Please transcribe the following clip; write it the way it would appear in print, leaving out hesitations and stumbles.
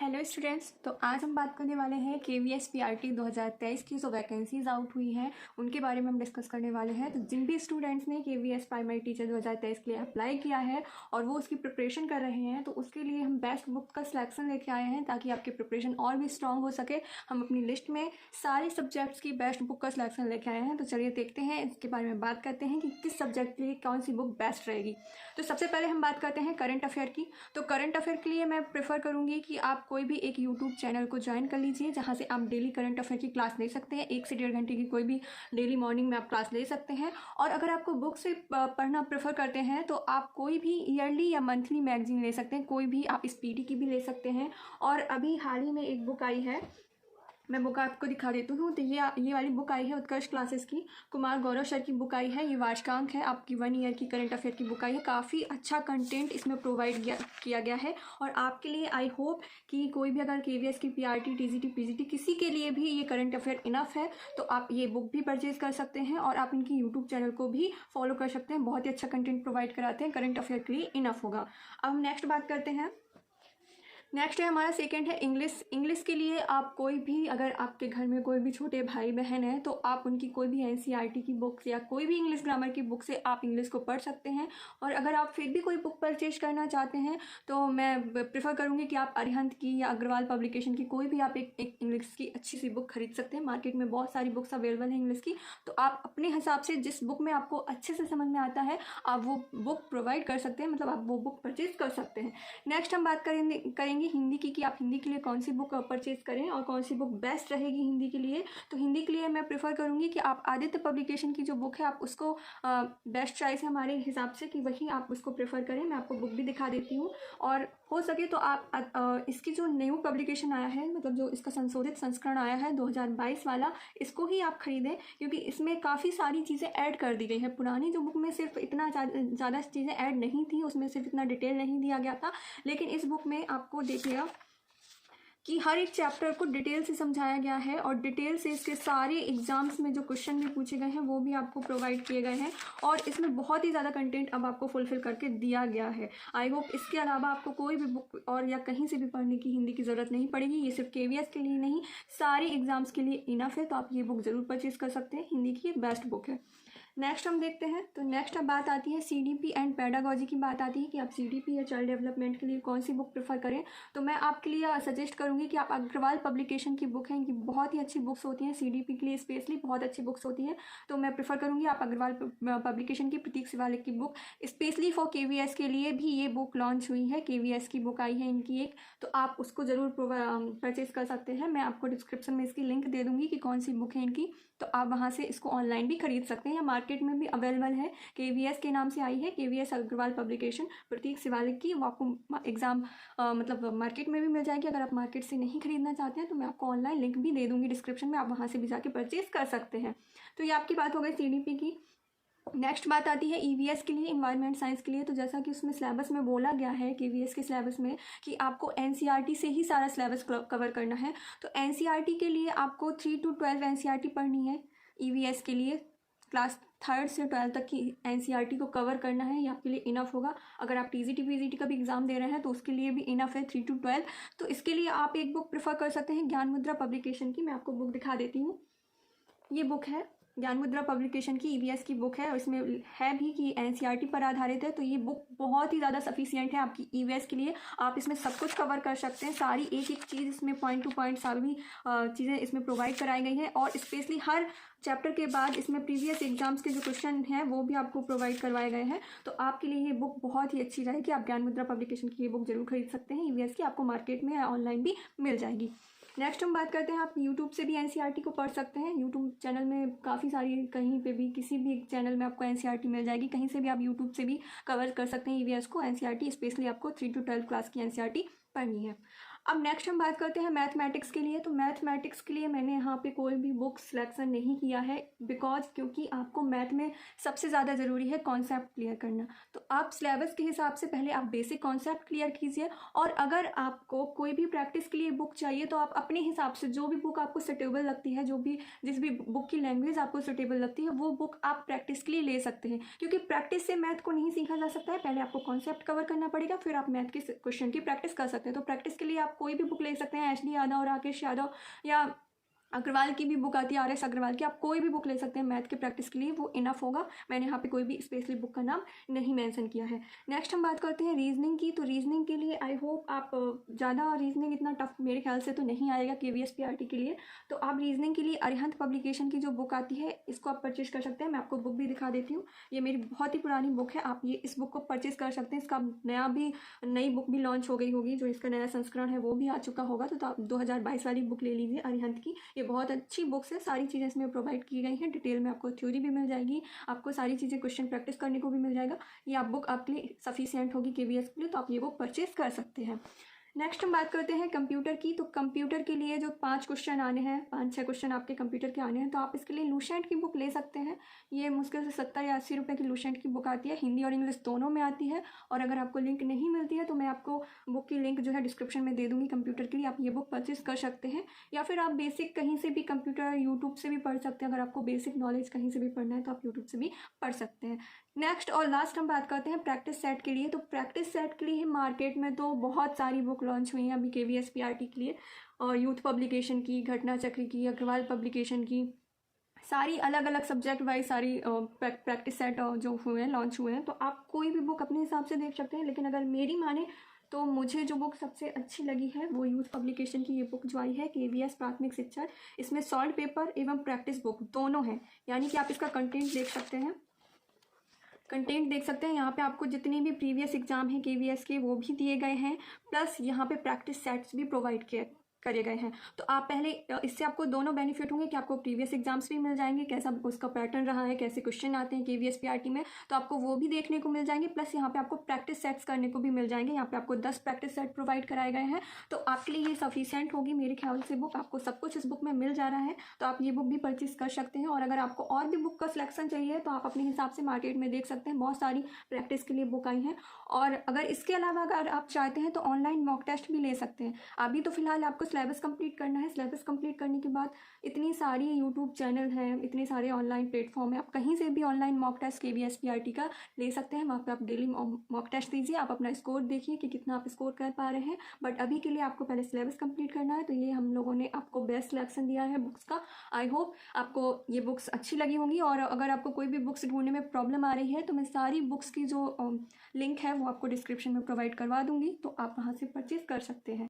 Hello students, तो आज हम बात करने वाले हैं KVS PRT 2023 की जो वैकेंसीज आउट हुई हैं उनके बारे में हम डिस्कस करने वाले हैं। तो जिन भी स्टूडेंट्स ने KVS प्राइमरी टीचर 2023 के लिए अप्लाई किया है और वो उसकी प्रिपरेशन कर रहे हैं, तो उसके लिए हम बेस्ट बुक का सिलेक्शन लेके आए हैं ताकि आपकी प्रिपरेशन और भी स्ट्रॉन्ग हो सके। हम अपनी लिस्ट में सारे सब्जेक्ट्स की बेस्ट बुक का सिलेक्शन लेके आए हैं। तो चलिए देखते हैं, इसके बारे में बात करते हैं कि किस सब्जेक्ट के लिए कौन सी बुक बेस्ट रहेगी। तो सबसे पहले हम बात करते हैं करंट अफेयर की। तो करंट अफेयर के लिए मैं प्रेफर करूँगी कि आप कोई भी एक यूट्यूब चैनल को ज्वाइन कर लीजिए जहाँ से आप डेली करंट अफेयर की क्लास ले सकते हैं। 1 से 1.5 घंटे की कोई भी डेली मॉर्निंग में आप क्लास ले सकते हैं। और अगर आपको बुक से पढ़ना प्रेफर करते हैं तो आप कोई भी ईयरली या मंथली मैगजीन ले सकते हैं, कोई भी आप स्पीडी की भी ले सकते हैं। और अभी हाल ही में एक बुक आई है, मैं बुक आपको दिखा देती हूँ। तो ये वाली बुक आई है उत्कर्ष क्लासेस की, कुमार गौरव सर की बुक आई है। ये वार्षिकांक है, आपकी 1 ईयर की करंट अफेयर की बुक आई है। काफ़ी अच्छा कंटेंट इसमें प्रोवाइड किया गया है और आपके लिए आई होप कि कोई भी अगर KVS की PRT TGT PGT किसी के लिए भी ये करंट अफेयर इनफ है तो आप ये बुक भी परचेज़ कर सकते हैं और आप इनकी यूट्यूब चैनल को भी फॉलो कर सकते हैं। बहुत ही अच्छा कंटेंट प्रोवाइड कराते हैं, करंट अफेयर के लिए इनफ होगा। अब हम नेक्स्ट बात करते हैं। नेक्स्ट है हमारा सेकंड है इंग्लिश के लिए आप कोई भी, अगर आपके घर में कोई भी छोटे भाई बहन है तो आप उनकी कोई भी NCERT की बुक्स या कोई भी इंग्लिश ग्रामर की बुक से आप इंग्लिश को पढ़ सकते हैं। और अगर आप फिर भी कोई बुक परचेज करना चाहते हैं तो मैं प्रेफर करूँगी कि आप अरिहंत की या अग्रवाल पब्लिकेशन की कोई भी आप एक इंग्लिश की अच्छी सी बुक खरीद सकते हैं। मार्केट में बहुत सारी बुक्स अवेलेबल हैं इंग्लिश की, तो आप अपने हिसाब से जिस बुक में आपको अच्छे से समझ में आता है आप वो बुक प्रोवाइड कर सकते हैं, मतलब आप वो बुक परचेज कर सकते हैं। नेक्स्ट हम बात करेंगे हिंदी की कि आप हिंदी के लिए कौन सी बुक परचेज करें और कौन सी बुक बेस्ट रहेगी हिंदी के लिए। तो हिंदी के लिए मैं प्रेफर करूंगी कि आप आदित्य पब्लिकेशन की जो बुक है आप उसको बेस्ट चॉइस है हमारे हिसाब से कि वही आप उसको प्रेफर करें। मैं आपको बुक भी दिखा देती हूँ और हो सके तो आप इसकी जो न्यू पब्लिकेशन आया है, मतलब जो इसका संशोधित संस्करण आया है 2022 वाला, इसको ही आप खरीदें क्योंकि इसमें काफ़ी सारी चीज़ें ऐड कर दी गई है। पुरानी जो बुक में सिर्फ इतना ज़्यादा चीज़ें ऐड नहीं थी, उसमें सिर्फ इतना डिटेल नहीं दिया गया था, लेकिन इस बुक में आपको देखिएगा कि हर एक चैप्टर को डिटेल से समझाया गया है और डिटेल से इसके सारे एग्जाम्स में जो क्वेश्चन भी पूछे गए हैं वो भी आपको प्रोवाइड किए गए हैं और इसमें बहुत ही ज़्यादा कंटेंट अब आपको फुलफिल करके दिया गया है। आई होप इसके अलावा आपको कोई भी बुक और या कहीं से भी पढ़ने की हिंदी की ज़रूरत नहीं पड़ेगी। ये सिर्फ KVS के लिए नहीं, सारे एग्जाम्स के लिए इनफ है, तो आप ये बुक ज़रूर परचेज़ कर सकते हैं। हिंदी की ये बेस्ट बुक है। नेक्स्ट हम देखते हैं। तो नेक्स्ट अब बात आती है CDP एंड पेडागोजी की बात आती है कि आप CDP या चाइल्ड डेवलपमेंट के लिए कौन सी बुक प्रेफर करें। तो मैं आपके लिए सजेस्ट करूंगी कि आप अग्रवाल पब्लिकेशन की बुक है, इनकी बहुत ही अच्छी बुक्स होती हैं। CDP के लिए स्पेशली बहुत अच्छी बुक्स होती हैं, तो मैं प्रेफर करूंगी आप अग्रवाल पब्लिकेशन की प्रतीक शिवालिक की बुक। स्पेशली फॉर KVS के लिए भी ये बुक लॉन्च हुई है, KVS की बुक आई है इनकी एक, तो आप उसको ज़रूर परचेज कर सकते हैं। मैं आपको डिस्क्रिप्शन में इसकी लिंक दे दूँगी कि कौन सी बुक है इनकी, तो आप वहाँ से इसको ऑनलाइन भी खरीद सकते हैं या मार्केट में भी अवेलेबल है। KVS के नाम से आई है, KVS अग्रवाल पब्लिकेशन प्रतीक शिवालिक की। वो आपको एग्ज़ाम मतलब मार्केट में भी मिल जाएगी। अगर आप मार्केट से नहीं खरीदना चाहते हैं तो मैं आपको ऑनलाइन लिंक भी दे दूँगी डिस्क्रिप्शन में, आप वहाँ से भी जाके परचेज़ कर सकते हैं। तो ये आपकी बात हो गई CDP की। नेक्स्ट बात आती है EVS के लिए, इन्वायरमेंट साइंस के लिए। तो जैसा कि उसमें सिलेबस में बोला गया है KVS के सिलेबस में कि आपको NCERT से ही सारा सिलेबस कवर करना है। तो NCERT के लिए आपको 3 to 12 NCERT पढ़नी है। EVS के लिए क्लास 3rd से 12th तक की NCERT को कवर करना है, ये आपके लिए इनफ होगा। अगर आप TGT PGT का भी एग्जाम दे रहे हैं तो उसके लिए भी इनफ है 3 to 12। तो इसके लिए आप एक बुक प्रेफर कर सकते हैं ज्ञान मुद्रा पब्लिकेशन की। मैं आपको बुक दिखा देती हूँ, ये बुक है ज्ञान मुद्रा पब्लिकेशन की, EVS की बुक है और इसमें है भी कि NCERT पर आधारित है। तो ये बुक बहुत ही ज़्यादा सफिशिएंट है आपकी EVS के लिए। आप इसमें सब कुछ कवर कर सकते हैं, सारी एक एक चीज़ इसमें पॉइंट टू पॉइंट सारी चीज़ें इसमें प्रोवाइड कराई गई हैं और स्पेशली हर चैप्टर के बाद इसमें प्रीवियस एग्जाम्स के जो क्वेश्चन हैं वो भी आपको प्रोवाइड करवाए गए हैं। तो आपके लिए ये बुक बहुत ही अच्छी रहेगी। आप ज्ञान मुद्रा पब्लिकेशन की ये बुक जरूर खरीद सकते हैं EVS की, आपको मार्केट में या ऑनलाइन भी मिल जाएगी। नेक्स्ट हम बात करते हैं, आप यूट्यूब से भी NCERT को पढ़ सकते हैं। यूट्यूब चैनल में काफ़ी सारी, कहीं पे भी किसी भी चैनल में आपको NCERT मिल जाएगी, कहीं से भी आप यूट्यूब से भी कवर कर सकते हैं EVS को। NCERT स्पेशली आपको 3 to 12 क्लास की NCERT पढ़नी है। अब नेक्स्ट हम बात करते हैं मैथमेटिक्स के लिए। तो मैथमेटिक्स के लिए मैंने यहाँ पे कोई भी बुक सिलेक्शन नहीं किया है क्योंकि आपको मैथ में सबसे ज़्यादा ज़रूरी है कॉन्सेप्ट क्लियर करना। तो आप सिलेबस के हिसाब से पहले आप बेसिक कॉन्सेप्ट क्लियर कीजिए और अगर आपको कोई भी प्रैक्टिस के लिए बुक चाहिए तो आप अपने हिसाब से जो भी बुक आपको सुटेबल लगती है, जिस भी बुक की लैंग्वेज आपको सुटेबल लगती है वो बुक आप प्रैक्टिस के लिए ले सकते हैं। क्योंकि प्रैक्टिस से मैथ को नहीं सीखा जा सकता है, पहले आपको कॉन्सेप्ट कवर करना पड़ेगा, फिर आप मैथ के क्वेश्चन की प्रैक्टिस कर सकते हैं। तो प्रैक्टिस के लिए आप आप कोई भी बुक ले सकते हैं, एच डी यादव, राकेश यादव या अग्रवाल की भी बुक आती है, आर एस अग्रवाल की, आप कोई भी बुक ले सकते हैं मैथ के प्रैक्टिस के लिए, वो इनफ होगा। मैंने यहाँ पे कोई भी स्पेशली बुक का नाम नहीं मेंशन किया है। नेक्स्ट हम बात करते हैं रीजनिंग की। तो रीजनिंग के लिए आई होप आप ज़्यादा रीजनिंग इतना टफ मेरे ख्याल से तो नहीं आएगा KVS PRT के लिए। तो आप रीजनिंग के लिए अरिहंत पब्लिकेशन की जो बुक आती है इसको आप परचेज कर सकते हैं। मैं आपको बुक भी दिखा देती हूँ, ये मेरी बहुत ही पुरानी बुक है, आप ये इस बुक को परचेज कर सकते हैं। इसका नई बुक भी लॉन्च हो गई होगी, जो इसका नया संस्करण है वो भी आ चुका होगा। तो आप 2022 वाली बुक ले लीजिए अरिहंत की, ये बहुत अच्छी बुक्स है, सारी चीज़ें इसमें प्रोवाइड की गई हैं, डिटेल में आपको थ्योरी भी मिल जाएगी, आपको सारी चीज़ें क्वेश्चन प्रैक्टिस करने को भी मिल जाएगा। ये आप बुक आपके लिए सफिशिएंट होगी KVS के लिए, तो आप ये बुक परचेज कर सकते हैं। नेक्स्ट हम बात करते हैं कंप्यूटर की। तो कंप्यूटर के लिए जो 5 क्वेश्चन आने हैं, 5-6 क्वेश्चन आपके कंप्यूटर के आने हैं, तो आप इसके लिए लूसेंट की बुक ले सकते हैं। ये मुश्किल से 70 या 80 रुपये की लूसेंट की बुक आती है, हिंदी और इंग्लिश दोनों में आती है। और अगर आपको लिंक नहीं मिलती है तो मैं आपको बुक की लिंक जो है डिस्क्रिप्शन में दे दूँगी कंप्यूटर के लिए, आप ये बुक परचेज कर सकते हैं। या फिर आप बेसिक कहीं से भी कंप्यूटर यूट्यूब से भी पढ़ सकते हैं, अगर आपको बेसिक नॉलेज कहीं से भी पढ़ना है तो आप यूट्यूब से भी पढ़ सकते हैं। नेक्स्ट और लास्ट हम बात करते हैं प्रैक्टिस सेट के लिए। तो प्रैक्टिस सेट के लिए मार्केट में तो बहुत सारी बुक लॉन्च हुई हैं अभी KVS PRT के लिए, और यूथ पब्लिकेशन की, घटना चक्र की, अग्रवाल पब्लिकेशन की, सारी अलग अलग सब्जेक्ट वाइज सारी प्रैक्टिस सेट जो हुए हैं, लॉन्च हुए हैं। तो आप कोई भी बुक अपने हिसाब से देख सकते हैं, लेकिन अगर मेरी माने तो मुझे जो बुक सबसे अच्छी लगी है वो यूथ पब्लिकेशन की ये बुक जो आई है KVS प्राथमिक शिक्षा। इसमें सॉल्व पेपर एवं प्रैक्टिस बुक दोनों हैं, यानी कि आप इसका कंटेंट देख सकते हैं, यहाँ पे आपको जितने भी प्रीवियस एग्जाम हैं KVS के वो भी दिए गए हैं, प्लस यहाँ पे प्रैक्टिस सेट्स भी प्रोवाइड करे गए हैं। तो आप पहले इससे आपको दोनों बेनिफिट होंगे कि आपको प्रीवियस एग्जाम्स भी मिल जाएंगे, कैसा उसका पैटर्न रहा है, कैसे क्वेश्चन आते हैं KVS PRT में, तो आपको वो भी देखने को मिल जाएंगे। प्लस यहाँ पे आपको प्रैक्टिस सेट्स करने को भी मिल जाएंगे, यहाँ पे आपको 10 प्रैक्टिस सेट प्रोवाइड कराए गए हैं। तो आपके लिए ये सफिशिएंट होगी मेरे ख्याल से बुक, आपको सब कुछ इस बुक में मिल जा रहा है, तो आप ये बुक भी परचेज कर सकते हैं। और अगर आपको और भी बुक का सिलेक्शन चाहिए तो आप अपने हिसाब से मार्केट में देख सकते हैं, बहुत सारी प्रैक्टिस के लिए बुक आई हैं। और अगर इसके अलावा अगर आप चाहते हैं तो ऑनलाइन मॉक टेस्ट भी ले सकते हैं। अभी तो फिलहाल आपको सिलेबस कंप्लीट करना है, सिलेबस कंप्लीट करने के बाद इतनी सारी यूट्यूब चैनल हैं, इतने सारे ऑनलाइन प्लेटफॉर्म है, आप कहीं से भी online mock test KVS PRT का ले सकते हैं। वहाँ पे आप डेली मॉक टेस्ट दीजिए, आप अपना स्कोर देखिए कि कितना आप स्कोर कर पा रहे हैं। बट अभी के लिए आपको पहले सिलेबस कंप्लीट करना है, तो ये हम लोगों ने आपको बेस्ट सिलेक्शन दिया है बुक्स का। आई होप आपको ये बुक्स अच्छी लगी होंगी। और अगर आपको कोई भी बुक्स ढूंढने में प्रॉब्लम आ रही है तो मैं सारी बुक्स की जो लिंक है वो आपको डिस्क्रिप्शन में प्रोवाइड करवा दूंगी, तो आप वहाँ से परचेज कर सकते हैं।